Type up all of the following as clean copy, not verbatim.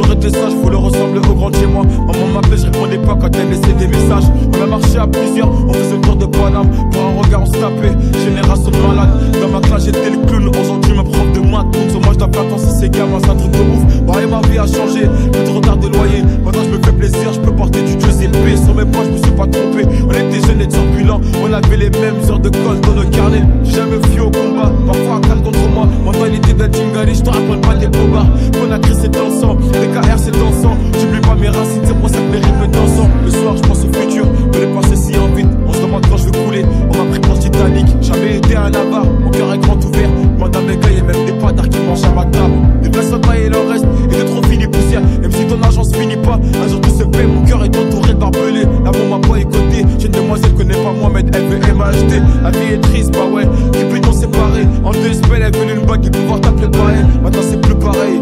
toujours été sage, voulais ressembler au grand de chez moi. Maman m'appelait, je répondais pas quand elle laissait des messages. On a marché à plusieurs, on faisait le tour de Paname. Pour un regard on se tapait, génération de malade. Dans ma classe j'étais le clown, aujourd'hui ma prof de maths. Donc sur moi je dois faire attention à ces gamins, c'est un truc de ouf. Bah et ma vie a changé, plus de retard de loyer. Maintenant je me fais plaisir, je peux porter du Dieu épée. Sur mes poches je me suis pas trompé, on était jeunes et turbulents. On avait les mêmes heures de colle dans nos carnets. J'ai jamais fui au combat, parfois à 4 contre moi. Mentalité de Djingali, je te raconte pas des bobards. Conakry c'est dansant, DKR c'est dansant. J'oublie pas mes racines, c'est pour ça que les rythmes dansant. Le soir je pense au futur, me les passer si en vite. On se demande quand je vais couler, on m'a pris pour Titanic. Jamais été un avare, mon cœur est grand ouvert. Demande à mes gars, y'a même des patards qui mangent à ma table. Des personnes taillent le reste, et de trop fini poussière. Même si ton argent se finit pas, un jour tout se paie. Mon cœur est entouré de barbelés. L'amour m'a pas écouté, j'ai une demoiselle connaît pas Mohamed, elle veut m'acheter. La vie est triste, bah ouais, Cupidon séparé. En 2 semaines, elle veut une bague et pouvoir t'appeler pareil. Maintenant c'est plus pareil,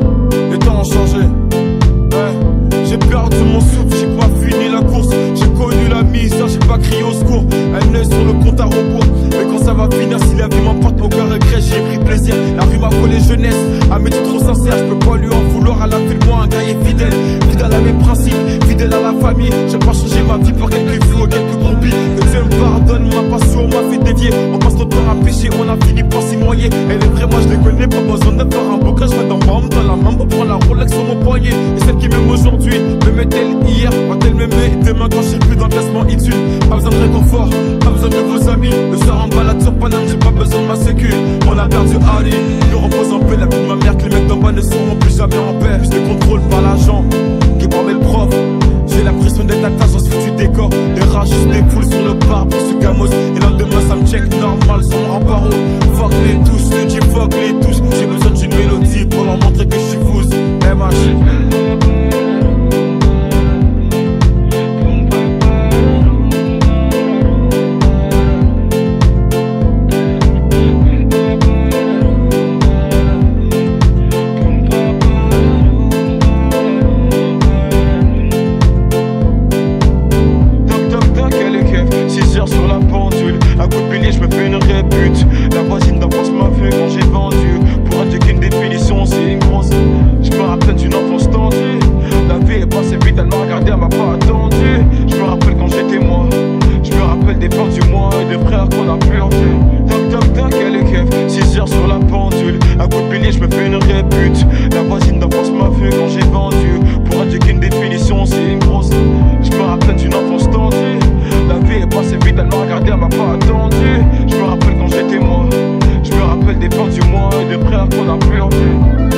les temps ont changé. Ouais, j'ai perdu mon souffle, j'ai pas fini la course. J'ai connu la misère, j'ai pas crié au secours. Un œil sur le compte à rebours. Mais quand ça va finir, si la vie m'emporte, aucun regret, j'ai pris plaisir. La rue m'a volé jeunesse, un métier trop sincère, je peux pas lui en vouloir. Elle a fait de moi un guerrier fidèle, fidèle à mes principes, fidèle à la famille. J'ai pas changé ma vie pour quelques vues ou quelques brebis. Que Dieu me pardonne, ma passion m'a fait dévier. On passe notre temps à pécher, on a fini par s'y noyer. Elle est vraie, moi je les connais, pas besoin de faire un bouquin. Je dans ma dans la main pour prendre la Rolex sur mon poignet. Et celle qui m'aime aujourd'hui, me met-elle hier, quand elle m'aimait demain quand je suis plus dans le classement iTunes. Pas besoin de réconfort, pas besoin de vos amis. Le soir en balade sur Paname, j'ai pas besoin de ma sécu. On a perdu Ali, nous repose en paix. La vie de ma mère, que les mecs d'en bas ne seront plus jamais en paix. Je les contrôle par l'agent, qui prend mes profs. J'ai l'impression d'être à tâche dans ce foutu décor. Les rages se défoulent sur le bar pour ce gamos. Et le lendemain ça me check normal sans rempart. Fuck les tous, je dis fuck les tous. J'ai besoin d'une mélodie pour leur montrer que je suis fous. MH. Je me rappelle des plans du mois et de frères qu'on a plus en vue.